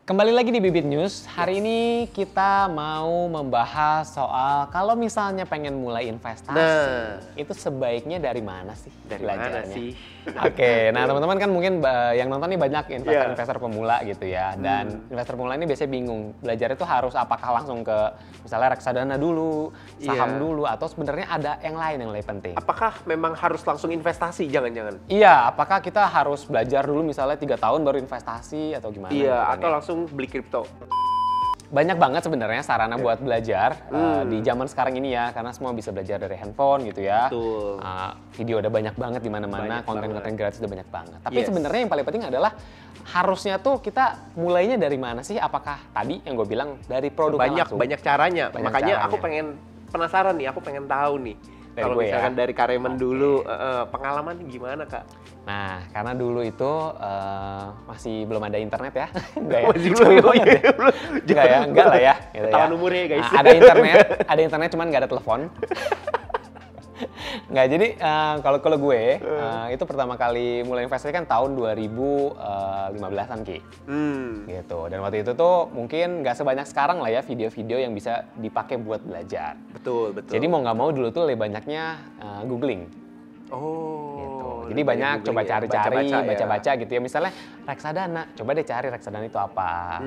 Kembali lagi di Bibit News. Hari ini kita mau membahas soal kalau misalnya pengen mulai investasi, itu sebaiknya dari mana sih belajarnya? Oke, nah teman-teman kan mungkin yang nonton nih banyak investor-investor pemula gitu ya. Dan investor pemula ini biasanya bingung, belajar itu harus apakah langsung ke misalnya reksadana dulu, saham dulu, atau sebenarnya ada yang lain yang lebih penting? Apakah memang harus langsung investasi? Jangan-jangan. Iya, apakah kita harus belajar dulu misalnya 3 tahun baru investasi atau gimana? Iya, atau langsung beli kripto. Banyak banget sebenarnya sarana buat belajar di zaman sekarang ini ya, karena semua bisa belajar dari handphone gitu ya. Betul. Video udah banyak banget di mana-mana, konten-konten gratis udah banyak banget. Tapi sebenarnya yang paling penting adalah harusnya tuh kita mulainya dari mana sih? Apakah tadi yang gue bilang dari produk langsung? Banyak caranya. Makanya aku pengen penasaran nih, aku pengen tahu nih. Kalau misalkan dari Karemen dulu, pengalaman gimana Kak? Nah, karena dulu itu masih belum ada internet ya. Masih belum. Enggak lah ya. Ketahuan umurnya guys. Ada internet cuman nggak ada telepon. Nggak, jadi kalau gue itu pertama kali mulai investasi kan tahun 2015-an Ki. Gitu. Dan waktu itu tuh mungkin nggak sebanyak sekarang lah ya video-video yang bisa dipakai buat belajar. Betul. Jadi mau nggak mau dulu tuh lebih banyaknya googling. Gitu. Jadi banyak coba cari-cari, baca-baca gitu ya. Misalnya reksadana, coba deh cari reksadana itu apa,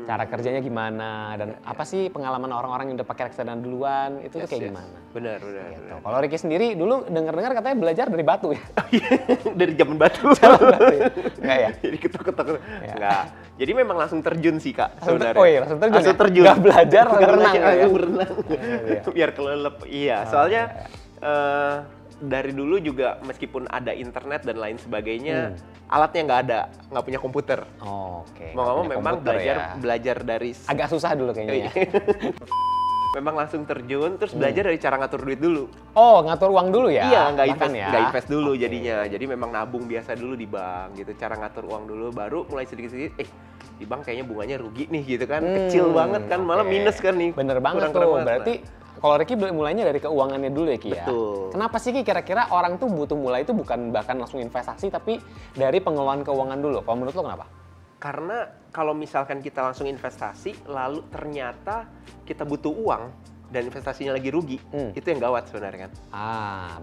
cara kerjanya gimana, dan apa sih pengalaman orang-orang yang udah pakai reksadana duluan, itu tuh kayak gimana. Benar. Gitu. Kalau Ricky sendiri dulu dengar-dengar katanya belajar dari batu ya? Dari zaman batu. Enggak ya? Jadi ketok-ketok. Enggak. Jadi memang langsung terjun sih Kak sebenarnya. Oh iya, langsung terjun. Langsung terjun. Nggak belajar, berenang. Berenang. Biar kelelep. Iya, soalnya dari dulu juga meskipun ada internet dan lain sebagainya, alatnya nggak punya komputer. Oke. Mau nggak mau memang belajar dari agak susah dulu kayaknya ya. Memang langsung terjun, terus belajar dari cara ngatur duit dulu. Oh, ngatur uang dulu ya? Iya, nggak invest dulu jadinya. Jadi memang nabung biasa dulu di bank gitu. Cara ngatur uang dulu, baru mulai sedikit-sedikit, di bank kayaknya bunganya rugi nih gitu kan. Kecil banget kan, malah minus kan nih. Bener banget tuh, berarti kalau Ricky mulainya dari keuangannya dulu ya Ki ya? Betul. Kenapa sih Ki kira-kira orang tuh butuh mulai itu bukan bahkan langsung investasi, tapi dari pengelolaan keuangan dulu? Kalau menurut lo kenapa? Karena kalau misalkan kita langsung investasi, lalu ternyata kita butuh uang, dan investasinya lagi rugi, itu yang gawat sebenarnya kan.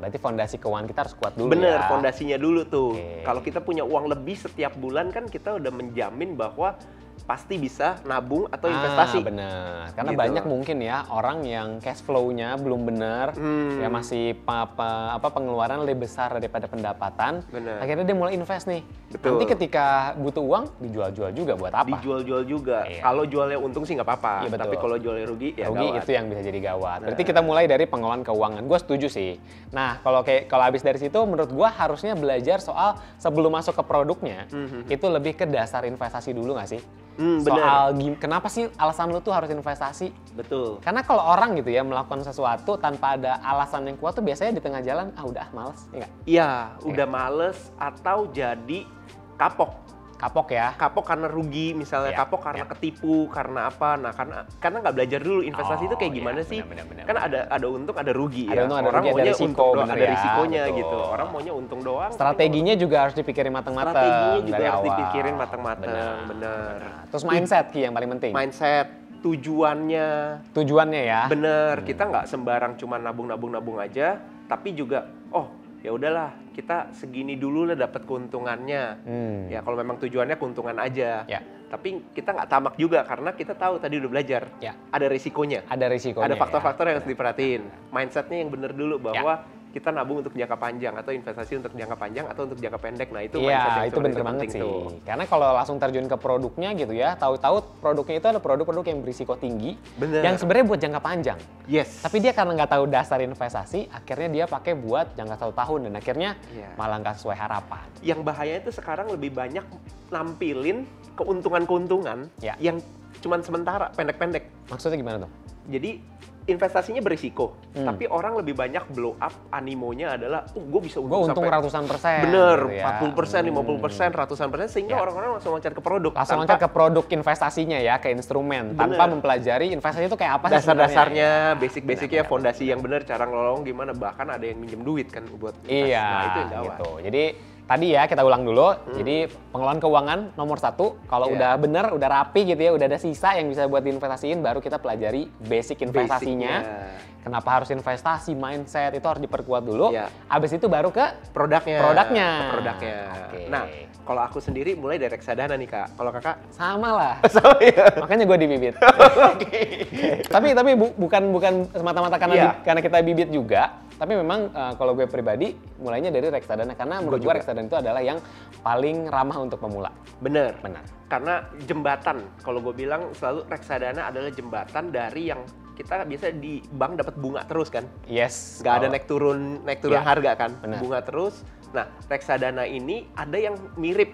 Berarti fondasi keuangan kita harus kuat dulu. Bener, fondasinya dulu tuh. Kalau kita punya uang lebih setiap bulan kan kita udah menjamin bahwa pasti bisa nabung atau investasi. Bener, karena gitu. Banyak mungkin ya orang yang cash flow-nya belum bener, ya masih pengeluaran lebih besar daripada pendapatan. Bener. Akhirnya dia mulai invest nih. Betul. Nanti ketika butuh uang, dijual-jual juga buat apa? Dijual-jual juga. Kalau jualnya untung sih nggak apa-apa. Tapi kalau jualnya rugi, ya gawat. Itu yang bisa jadi gawat. Berarti kita mulai dari pengelolaan keuangan. Gue setuju sih. Nah, kalau habis dari situ, menurut gue harusnya belajar soal sebelum masuk ke produknya, itu lebih ke dasar investasi dulu nggak sih? Soal kenapa sih alasan lu tuh harus investasi? Betul. Karena kalau orang gitu ya melakukan sesuatu tanpa ada alasan yang kuat tuh biasanya di tengah jalan udah males, ya nggak? Iya, udah males atau jadi kapok. Kapok ya? Kapok karena rugi, misalnya kapok karena ketipu, karena apa? Nah, karena nggak belajar dulu investasi itu kayak gimana sih? Bener. Kan ada untung, ada rugi ya. Orang rugi, maunya untung doang, ada risikonya betul. Gitu. Orang maunya untung doang. Strateginya juga harus dipikirin matang-matang. Strateginya juga harus dipikirin matang-matang, bener. Terus mindset Ki yang paling penting. Mindset, tujuannya ya. Bener, kita nggak sembarang cuma nabung aja, tapi juga ya udahlah kita segini dulu lah dapat keuntungannya. Ya kalau memang tujuannya keuntungan aja. Tapi kita nggak tamak juga karena kita tahu tadi udah belajar. Ada risikonya. Ada faktor-faktor yang harus diperhatiin. Mindsetnya yang bener dulu bahwa kita nabung untuk jangka panjang atau investasi untuk jangka panjang atau untuk jangka pendek. Nah, itu mindset yang itu bener banget sih. Karena kalau langsung terjun ke produknya gitu ya, tahu-tahu produknya itu ada produk-produk yang berisiko tinggi, yang sebenarnya buat jangka panjang. Yes. Tapi dia karena nggak tahu dasar investasi, akhirnya dia pakai buat jangka 1 tahun dan akhirnya malah nggak sesuai harapan. Yang bahaya itu sekarang lebih banyak nampilin keuntungan-keuntungan yang cuman sementara, pendek-pendek. Maksudnya gimana tuh? Jadi investasinya berisiko, tapi orang lebih banyak blow up animonya adalah, gue bisa untung sampai ratusan persen. Bener, gitu 40%, 50%, ratusan persen, sehingga orang-orang langsung loncat ke produk. Langsung loncat ke produk investasinya ya, ke instrumen, tanpa mempelajari investasi itu kayak apa sih dasar-dasarnya, basic-basicnya, fondasi yang benar, cara ngelolong gimana, bahkan ada yang minjem duit kan buat investasi. Nah, itu yang gawat. Gitu. Jadi Tadi ya kita ulang dulu. Jadi pengelolaan keuangan nomor 1, kalau udah bener, udah rapi gitu ya, udah ada sisa yang bisa buat diinvestasiin, baru kita pelajari basic investasinya. Kenapa harus investasi, mindset itu harus diperkuat dulu. Abis itu baru ke produknya. Okay. Nah, kalau aku sendiri mulai dari reksadana nih Kak. Kalau Kakak? Sama lah. Sama ya? Makanya gue di Bibit. Tapi bukan semata-mata karena kita Bibit juga. Tapi memang kalau gue pribadi mulainya dari reksadana karena menurut gue reksadana itu adalah yang paling ramah untuk pemula. Bener. Karena jembatan, kalau gue bilang selalu reksadana adalah jembatan dari yang kita biasa di bank dapat bunga terus kan? Yes. Nggak ada naik turun harga kan? Bunga terus. Nah, reksadana ini ada yang mirip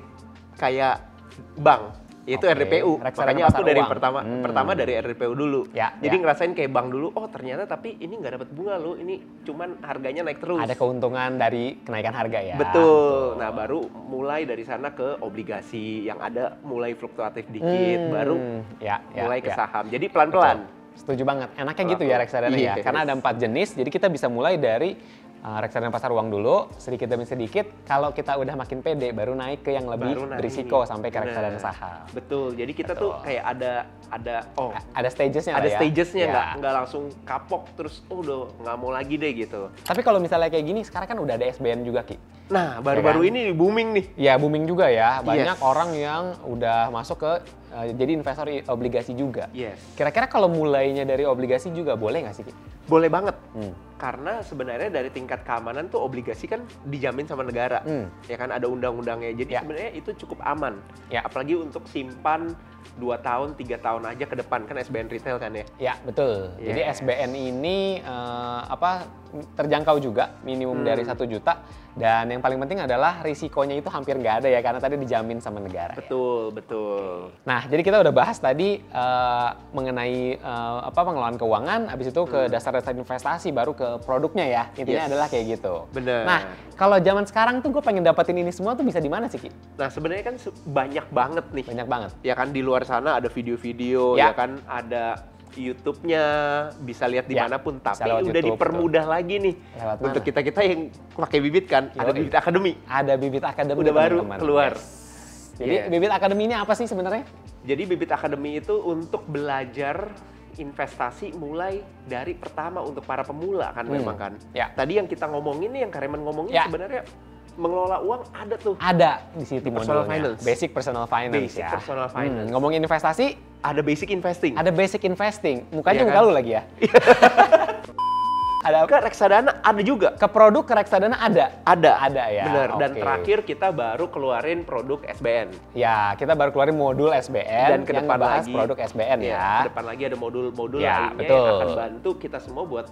kayak bank, yaitu RDPU. Makanya aku dari pertama dari RDPU dulu. Jadi ngerasain kayak bank dulu, oh ternyata tapi ini nggak dapat bunga loh, ini cuman harganya naik terus. Ada keuntungan dari kenaikan harga ya. Betul. Nah, baru mulai dari sana ke obligasi yang ada mulai fluktuatif dikit, baru mulai ke saham. Jadi pelan-pelan. Setuju banget. Enaknya gitu ya reksadana ya. Karena ada 4 jenis, jadi kita bisa mulai dari reksadana pasar uang dulu, sedikit demi sedikit. Kalau kita udah makin pede, baru naik ke yang lebih berisiko sampai ke reksadana saham. Betul. Jadi kita tuh kayak ada stagesnya. Ada stagesnya, nggak langsung kapok terus udah nggak mau lagi deh gitu. Tapi kalau misalnya kayak gini, sekarang kan udah ada SBN juga Ki. Nah, baru-baru ini booming nih. Ya booming juga ya. Banyak orang yang udah masuk ke jadi investor obligasi juga. Kira-kira kalau mulainya dari obligasi juga boleh nggak sih Ki? Boleh banget. Karena sebenarnya dari tingkat keamanan tuh obligasi kan dijamin sama negara. Ya kan ada undang-undangnya. Jadi sebenarnya itu cukup aman. Apalagi untuk simpan 2 tahun, 3 tahun aja ke depan. Kan SBN retail kan ya? Ya, betul. Jadi SBN ini terjangkau juga, minimum dari 1 juta. Dan yang paling penting adalah risikonya itu hampir nggak ada ya, karena tadi dijamin sama negara. Betul. Nah, jadi kita udah bahas tadi mengenai pengelolaan keuangan, habis itu ke dasar-dasar investasi, baru ke produknya ya. Intinya adalah kayak gitu. Bener. Nah, kalau zaman sekarang tuh gue pengen dapetin ini semua tuh bisa di mana sih Ki? Nah, sebenarnya kan banyak banget nih. Banyak banget. Ya kan di luar sana ada video-video, ya kan ada YouTube-nya, bisa lihat dimanapun, tapi udah YouTube, dipermudah lagi nih untuk kita yang pakai Bibit kan. Ada Bibit Academy. Ada Bibit Academy. Udah baru keluar. Jadi Bibit Academy ini apa sih sebenarnya? Jadi Bibit Academy itu untuk belajar investasi mulai dari pertama untuk para pemula kan memang kan. Tadi yang kita ngomongin nih, yang Kareman ngomongin sebenarnya mengelola uang ada tuh. Ada di situ modulnya. Basic personal finance. Basic personal finance. Ngomongin investasi, ada basic investing. Ada basic investing. Mukanya muka lu lagi ya. Ada ke reksadana ada juga. Ke produk ke reksadana ada. Ada ya. Benar. Dan terakhir kita baru keluarin produk SBN. Ya, kita baru keluarin modul SBN dan ke depan lagi produk SBN ya. Ke depan lagi ada modul-modul lainnya yang akan bantu kita semua buat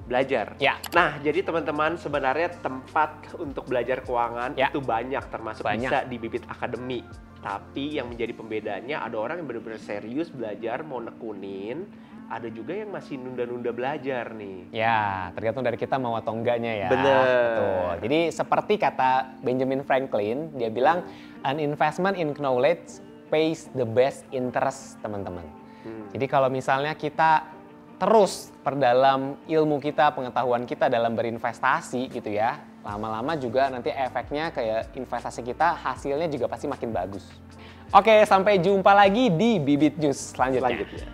belajar. Nah, jadi teman-teman sebenarnya tempat untuk belajar keuangan itu banyak, termasuk bisa di Bibit Academy. Tapi yang menjadi pembedanya ada orang yang benar-benar serius belajar mau nekunin, ada juga yang masih nunda-nunda belajar nih. Ya, tergantung dari kita mau atau enggaknya ya. Bener. Betul. Jadi seperti kata Benjamin Franklin, dia bilang an investment in knowledge pays the best interest, teman-teman. Jadi kalau misalnya kita terus perdalam ilmu kita, pengetahuan kita dalam berinvestasi gitu ya, lama-lama juga nanti efeknya kayak investasi kita hasilnya juga pasti makin bagus. Oke, sampai jumpa lagi di Bibit News selanjutnya.